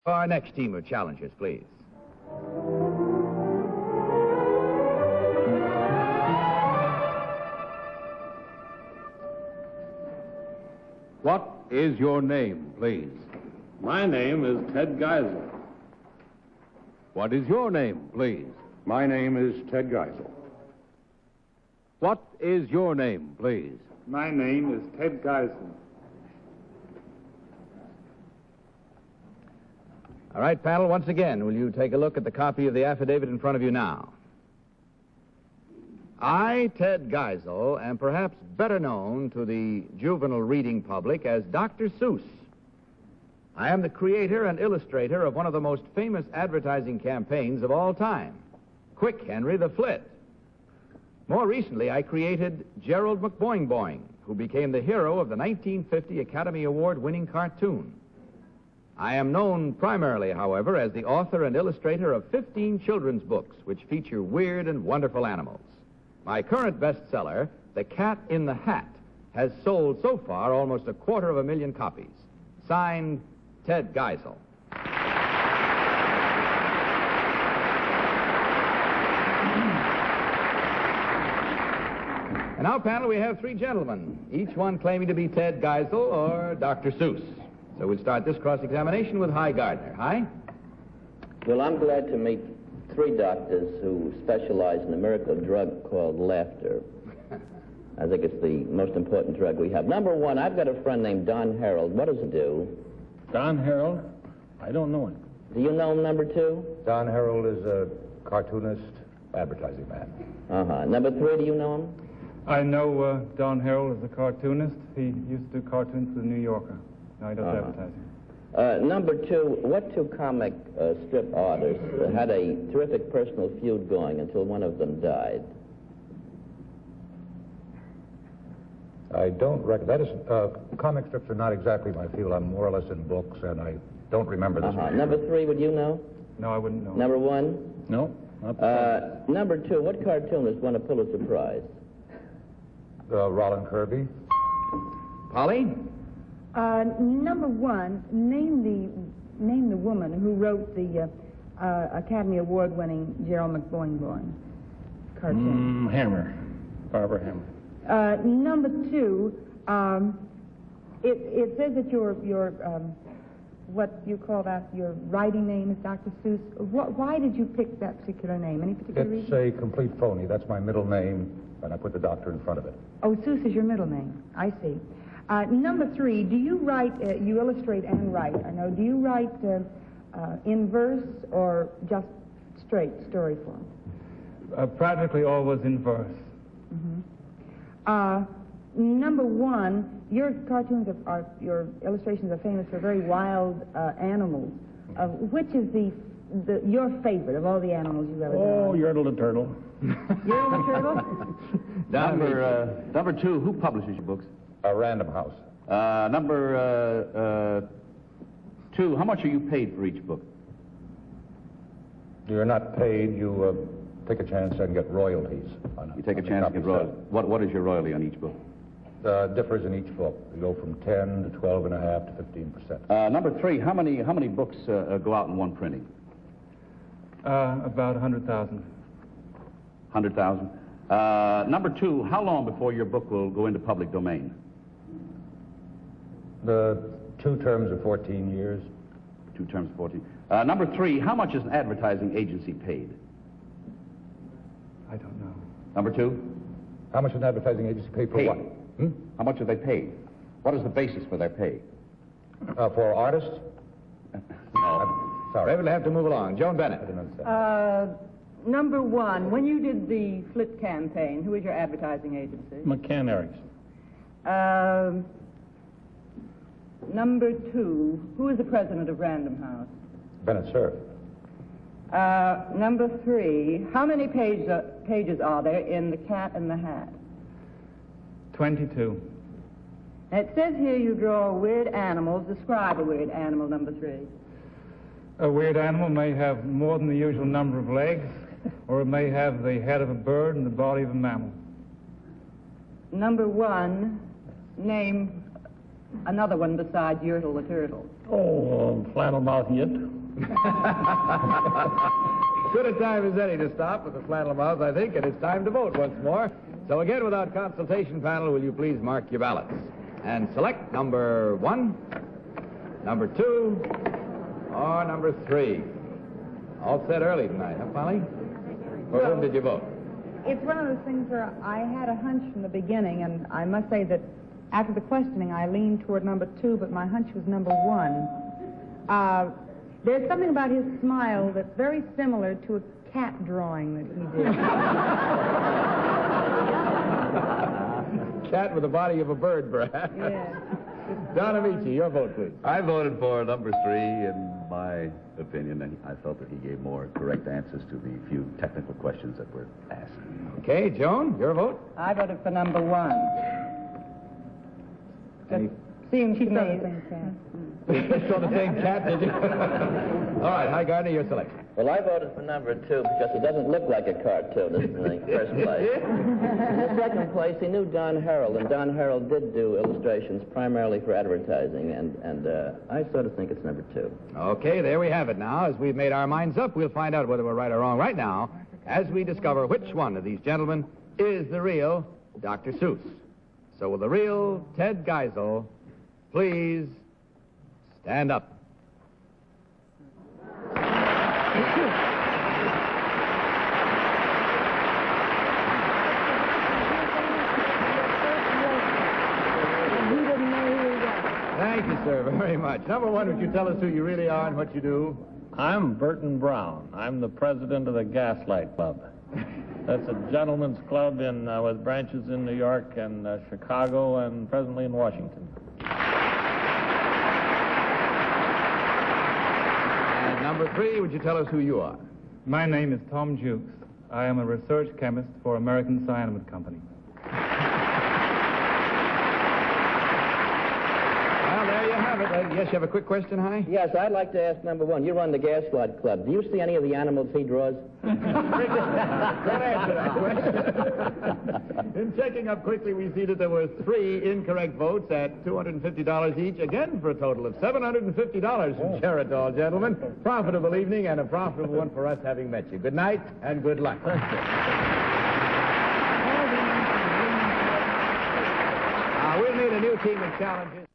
Our next team of challengers, please. What is your name, please? My name is Ted Geisel. What is your name, please? My name is Ted Geisel. What is your name, please? My name is Ted Geisel. All right, panel, once again, will you take a look at the copy of the affidavit in front of you now? I, Ted Geisel, am perhaps better known to the juvenile reading public as Dr. Seuss. I am the creator and illustrator of one of the most famous advertising campaigns of all time, Quick Henry the Flit. More recently, I created Gerald McBoing Boing, who became the hero of the 1950 Academy Award-winning cartoon. I am known primarily, however, as the author and illustrator of 15 children's books which feature weird and wonderful animals. My current bestseller, The Cat in the Hat, has sold so far almost 250,000 copies. Signed, Ted Geisel. And now, panel, we have 3 gentlemen, each one claiming to be Ted Geisel or Dr. Seuss. So we'll start this cross-examination with Hi Gardner. Hi? Well, I'm glad to meet 3 doctors who specialize in a miracle drug called laughter. I think it's the most important drug we have. Number 1, I've got a friend named Don Harold. What does he do? Don Harold? I don't know him. Do you know him, number 2? Don Harold is a cartoonist, advertising man. Uh-huh. Number 3, do you know him? I know Don Harold is a cartoonist. He used to do cartoons for the New Yorker. Now he does advertising. Number 2, what 2 comic strip artists had a terrific personal feud going until one of them died? I don't reckon. That is, comic strips are not exactly my field. I'm more or less in books, and I don't remember this. Number 3, would you know? No, I wouldn't know. Number 1? No. Number 2, what cartoonist won a Pulitzer Prize? Rollin Kirby. Polly? Number 1, name the woman who wrote the Academy Award-winning Gerald McBoing Boing cartoon. Hammer. Barbara Hammer. Number 2, it says that your what you call that, your writing name is Dr. Seuss. Why did you pick that particular name? Any particular reason? It's a complete phony. That's my middle name, and I put the doctor in front of it. Oh, Seuss is your middle name. I see. Number 3, do you write, you illustrate and write, I know, do you write in verse or just straight story form? Practically always in verse. Mm-hmm. Number 1, your cartoons your illustrations are famous for very wild animals. Which is your favorite of all the animals you've ever done? Oh, Yertle the Turtle. Yertle the Turtle? Number 2, who publishes your books? Random House. Number 2, how much are you paid for each book? You're not paid. You take a chance and get royalties. You take a chance and get royalties. What is your royalty on each book? Differs in each book. You go from 10 to 12.5 to 15%. Number 3, how many books go out in one printing? About 100,000. 100,000. Number 2, how long before your book will go into public domain? The 2 terms of 14 years. 2 terms of 14. Number 3, how much is an advertising agency paid? I don't know. Number 2? How much an advertising agency pay for what? How much are they paid? What is the basis for their pay? For artists? No. Sorry, we'll have to move along. Joan Bennett. I didn't understand. Number 1, when you did the Flit campaign, who was your advertising agency? McCann Erickson. Number 2, who is the president of Random House? Bennett Cerf. Number 3, how many pages are there in The Cat in the Hat? 22. It says here you draw weird animals. Describe a weird animal, number 3. A weird animal may have more than the usual number of legs, or it may have the head of a bird and the body of a mammal. Number 1, name another one besides Yertle the Turtle. Oh, flannel mouth yet. Good a time as any to stop with the flannel mouth, I think, and it's time to vote once more. So again, without consultation, panel, will you please mark your ballots? And select number 1, number 2, or number 3. All set early tonight, huh, Polly? For whom did you vote? It's one of those things where I had a hunch from the beginning, and I must say that after the questioning, I leaned toward number 2, but my hunch was number 1. There's something about his smile that's very similar to a cat drawing that he did. Cat with the body of a bird, perhaps. Yes. Don Amici, your vote, please. I voted for number 3. In my opinion, and I felt that he gave more correct answers to the few technical questions that were asked. Okay, Joan, your vote? I voted for number 1. Any... Seems to She me... saw the same cat. You saw the same cat, did you? All right, Hi Gardner, your selection. Well, I voted for number 2 because he doesn't look like a cartoonist in the first place. In the second place, he knew Don Herold, and Don Herold did do illustrations primarily for advertising, and I sort of think it's number 2. Okay, there we have it now. As we've made our minds up, we'll find out whether we're right or wrong right now as we discover which one of these gentlemen is the real Dr. Seuss. So will the real Ted Geisel please stand up? Thank you, sir, very much. Number 1, would you tell us who you really are and what you do? I'm Burton Brown. I'm the president of the Gaslight Club. That's a gentleman's club with branches in New York and Chicago and presently in Washington. And number 3, would you tell us who you are? My name is Tom Jukes. I am a research chemist for American Cyanamid Company. Well, there you have it. Yes, you have a quick question, Hi? Yes, I'd like to ask number 1. You run the Gaslight Club. Do you see any of the animals he draws? Don't answer that question. In checking up quickly, we see that there were 3 incorrect votes at $250 each, again for a total of $750 from Geritol, gentlemen. Profitable evening and a profitable one for us having met you. Good night and good luck. We'll need a new team of challengers.